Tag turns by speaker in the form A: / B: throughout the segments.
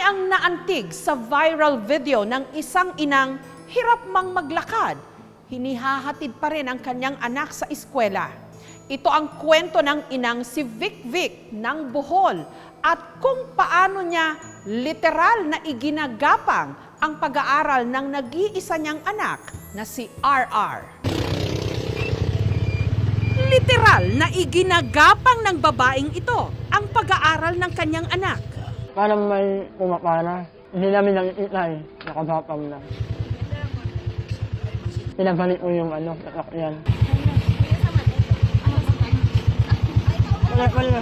A: ang naantig sa viral video ng isang inang hirap mang maglakad. Hinihahatid pa rin ang kanyang anak sa eskwela. Ito ang kwento ng inang si Vic Vic ng Bohol at kung paano niya literal na iginagapang ang pag-aaral ng nag-iisa niyang anak na si RR. Literal na iginagapang ng babaeng ito ang pag-aaral ng kanyang anak.
B: Parang may pumapana. Hindi namin nakikita eh. Nakabapang na. Pinabalik mo yung yan. Wala.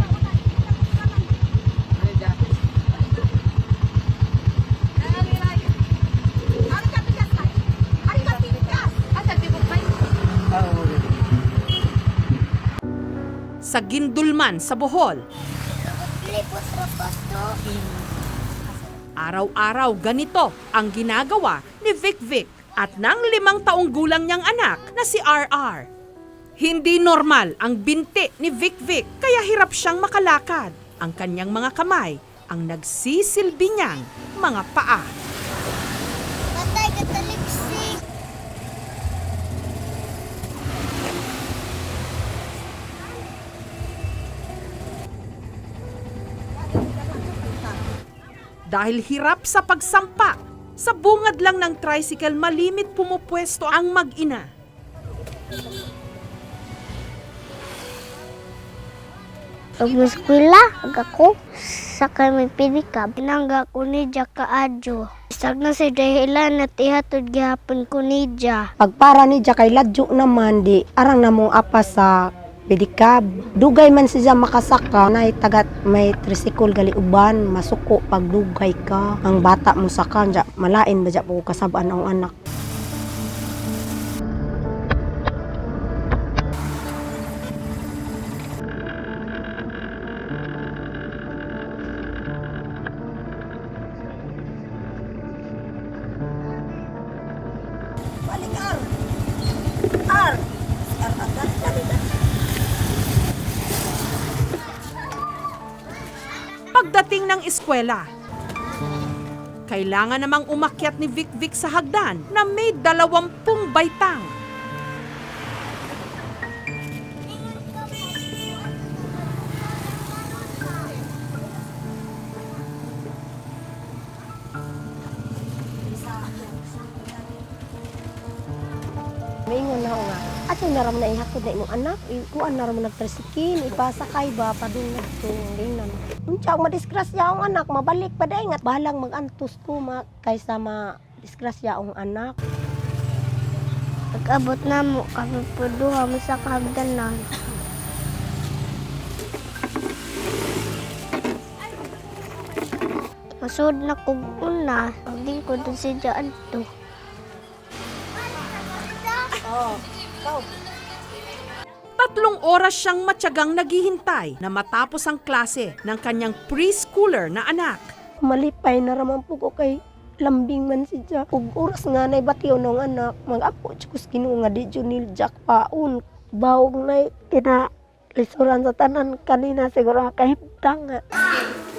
A: Sa Gindulman sa Bohol, araw-araw ganito ang ginagawa ni Vic Vic at ng 5 taong gulang niyang anak na si RR. Hindi normal ang binti ni Vic Vic kaya hirap siyang makalakad. Ang kanyang mga kamay ang nagsisilbi niyang mga paa.
C: Patay ka talipsik.
A: Dahil hirap sa pagsampa, sa bungad lang ng tricycle malimit pumupwesto ang mag-ina.
C: Pag-eskwela, ako, sakay may pinikab, pinangga ko ni Jaka Adjo. Isag na si dahilan at ihatod gihapon ko ni Ja.
D: Pagpara ni kay ladyo naman di arang namong apa sa pedikab. Dugay man siya makasaka na tagat may tricycle gali uban masuko pag dugay ka. Ang bata mo saka ja malain ba ja po kasabaan ang anak.
A: Pagdating ng eskwela, kailangan namang umakyat ni Vic Vic sa hagdan na may 20 baitang.
D: Maingon na ako nga. At yung naram na ihakod na imong anak, kuan naram nagtrisikin, ipasakay ba padungog to dinan. Unsa ang madisgrasya ang anak, mabalik pa day nga bahalang magantos ko kaysa madisgrasya ang anak.
C: Pag-abot na mo, kami po duha mo sa kahagdanan. Masud na kog una, hindi ko dun si Jaan to.
A: 3 oras siyang matyagang naghihintay na matapos ang klase ng kanyang preschooler na anak.
D: Malipay na raman po ko kay lambing man si Jack. Ug oras nga na batiw ng anak, mag-apo chukos Ginoo nga di jud ni Jack paun. Bawog na kina lisuran sa tanan kanina siguro kahimtang nga.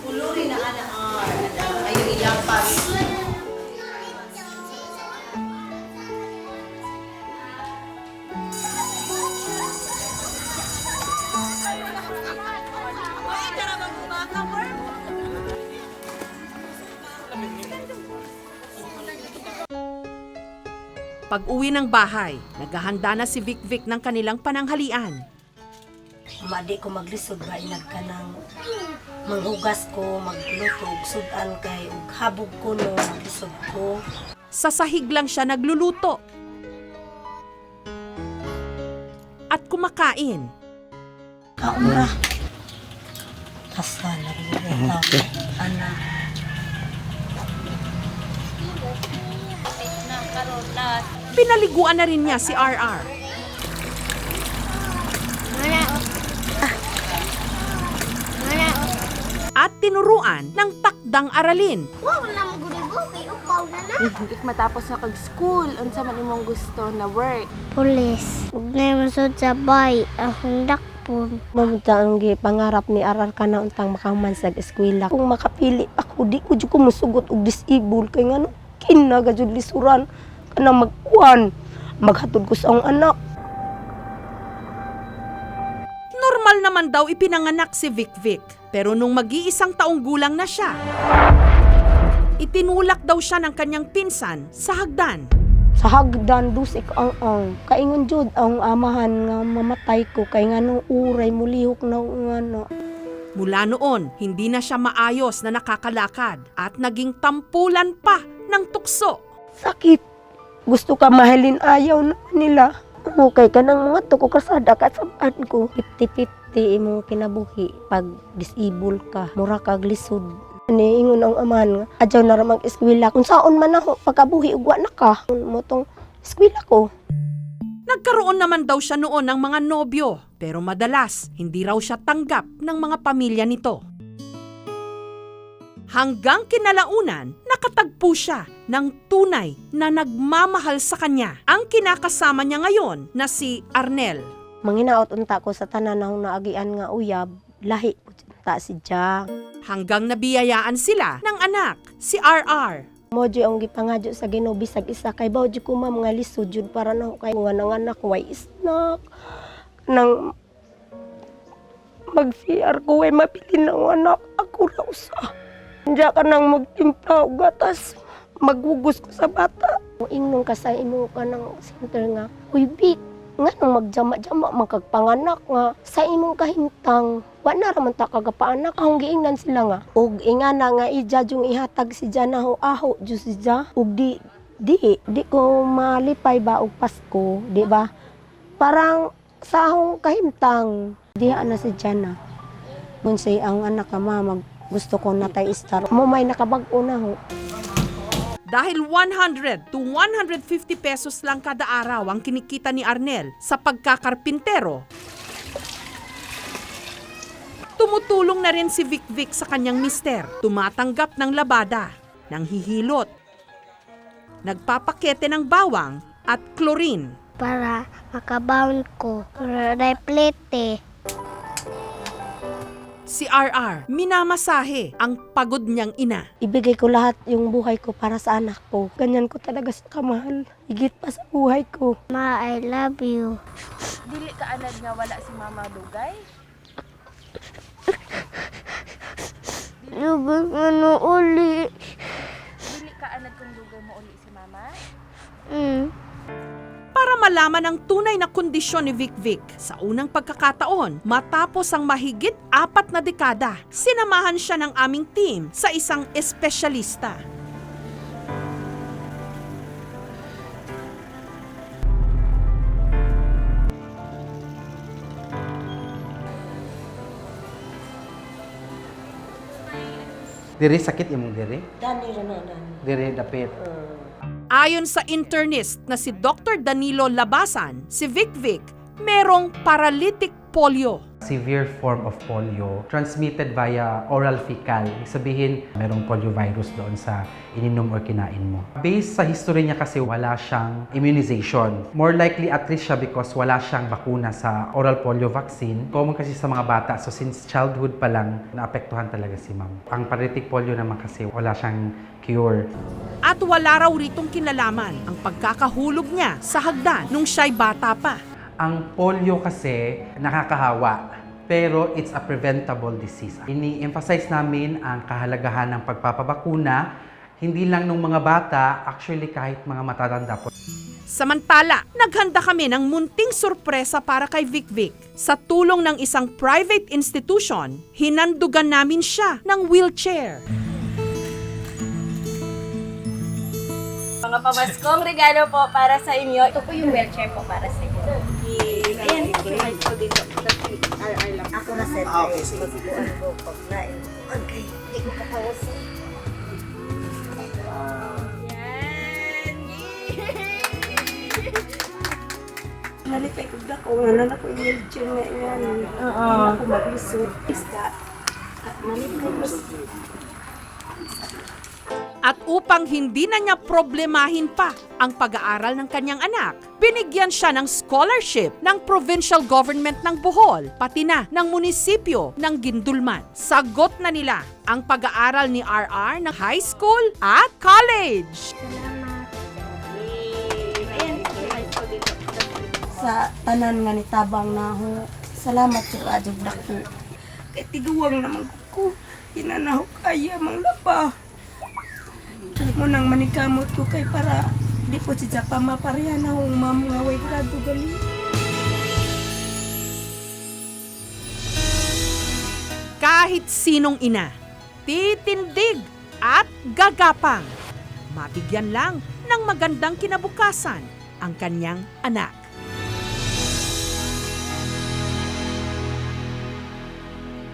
E: Pulurin na anak ayaw ilapas.
A: Pag-uwi ng bahay, naghahanda na si Vic Vic ng kanilang pananghalian.
D: Madi ko maglisod ba inag ka ng manghugas ko, magluto, sudan kay ug habog ko no maglisod ko.
A: Sa sahig lang siya nagluluto. At kumakain.
D: Kaura. Kasa na rin anak.
A: Pinaliguan na rin niya si RR. At tinuruan ng takdang aralin.
C: Wow, naman gurigo, kay upaw na na.
F: Ik matapos na kag-school, unsa man imong gusto na work?
C: Pulis. Huwag na yung masod sa bay. Ang hundak gihapon.
D: Mamunta ang pangarap ni aral ka na untang makaman sa eskwela. Kung makapili ako, di ko jud ko musugot og disable kay ngano kinaga jud lisuran kana magkuan maghatod ko sa akong anak.
A: Normal naman daw ipinanganak si Vic Vic, pero nung mag-iisang taong gulang na siya, itinulak daw siya ng kanyang pinsan sa hagdan.
D: Sa hagdan dusik ang kaingon jud ang amahan nga mamatay ko kay nganong uray mulihok na ngano.
A: Mula noon, hindi na siya maayos na nakakalakad at naging tampulan pa ng tukso.
D: Sakit. Gusto ka mahalin ayaw na nila. Okay ka ng mga to ko kasada kasabaan ko. 50-50 imong kinabuhi pag disable ka. Mura kag lisod. Niingon ang amahan nga, adyaw na ramang eskwela. Kung saan man ako, pagkabuhi ugwa na ka. Mo tong eskwela ko.
A: Nagkaroon naman daw siya noon ng mga nobyo, pero madalas hindi raw siya tanggap ng mga pamilya nito. Hanggang kinalaunan, nakatagpo siya ng tunay na nagmamahal sa kanya. Ang kinakasama niya ngayon na si Arnel.
D: Manginaot unta ko sa tanan na naagian nga uyab, lahi ko ta si Jack.
A: Hanggang nabiyayaan sila ng anak, si RR.
D: Mojo ang gipangadyo sa Ginoo bisag isa kay bawdi ko mga lisod jud para na kay nga nanganak way snack nang mag-CR ko way mapili ng anak ako raw sa. Diya ka nang magtimpla og gatas, maghugos ko sa bata. Ingnon ka sa imo ka ng center nga, uy Vic, nga nang magjama-jama magkagpanganak nga sa imong kahintang wa na raman ta kagapaanak ang giingnan sila nga og ingana nga ija jung ihatag si Jana ho aho jud si Ja og di ko malipay ba og Pasko di ba parang sa akong kahintang diha na si Jana mun say ang anak ka mag gusto ko na tay star mo may nakabag-o na ho.
A: Dahil 100 to 150 pesos lang kada araw ang kinikita ni Arnel sa pagkakarpintero, tumutulong na rin si Vic Vic sa kanyang mister. Tumatanggap ng labada, ng hihilot, nagpapakete ng bawang at chlorine.
C: Para makabound ko. Replete.
A: Si RR, minamasahe ang pagod niyang ina.
D: Ibigay ko lahat yung buhay ko para sa anak ko. Ganyan ko talaga sa kamahal. Higit pa sa buhay ko.
C: Ma, I love you.
F: Dili ka anad nga wala si Mama Dugay?
C: Lubos ano uli.
F: Dili ka anad kung dugay mo uli si Mama?
A: Para malaman ang tunay na kondisyon ni Vic Vic, sa unang pagkakataon, matapos ang mahigit 4 na dekada, sinamahan siya ng aming team sa isang espesyalista.
G: Diri sakit imong diri?
D: Dani na.
G: Diri dapit.
A: Ayon sa internist na si Dr. Danilo Labasan, si Vic Vic merong paralytic polio.
G: Severe form of polio transmitted via oral fecal. Ibig sabihin, merong poliovirus doon sa ininom or kinain mo. Based sa history niya kasi wala siyang immunization. More likely at risk siya because wala siyang bakuna sa oral polio vaccine. Common kasi sa mga bata. So since childhood pa lang, naapektuhan talaga si ma'am. Ang paralytic polio naman kasi wala siyang cure.
A: At wala raw ritong kinalaman ang pagkakahulog niya sa hagdan nung siya'y bata pa.
G: Ang polio kasi nakakahawa, pero it's a preventable disease. Ini-emphasize namin ang kahalagahan ng pagpapabakuna, hindi lang ng mga bata, actually kahit mga matatanda po.
A: Samantala, naghanda kami ng munting sorpresa para kay Vic Vic. Sa tulong ng isang private institution, hinandugan namin siya ng wheelchair.
F: Mga pamaskong regalo po para sa inyo. Ito po yung wheelchair po para sa inyo. Ayan, ito dito.
E: Ako na set. Okay, sige. Okay. Hindi ko katawas.
D: Nalipay ko na ko. Nanan ako yung wheelchair na yan. Ako maglisod. Iska. Nalipay ko.
A: At upang hindi na niya problemahin pa ang pag-aaral ng kanyang anak, binigyan siya ng scholarship ng provincial government ng Bohol, pati na ng munisipyo ng Gindulman. Sagot na nila ang pag-aaral ni RR ng high school at college.
E: Sa tanan nga ni tabang na ho, salamat sa adjog dako. Kay tiguwang naman ko, hinanaho kaya mang lapa. Munang manikamot ko kay para di po siya pa maparehan na hong mamngaway grado gali.
A: Kahit sinong ina, titindig at gagapang. Mabigyan lang ng magandang kinabukasan ang kanyang anak.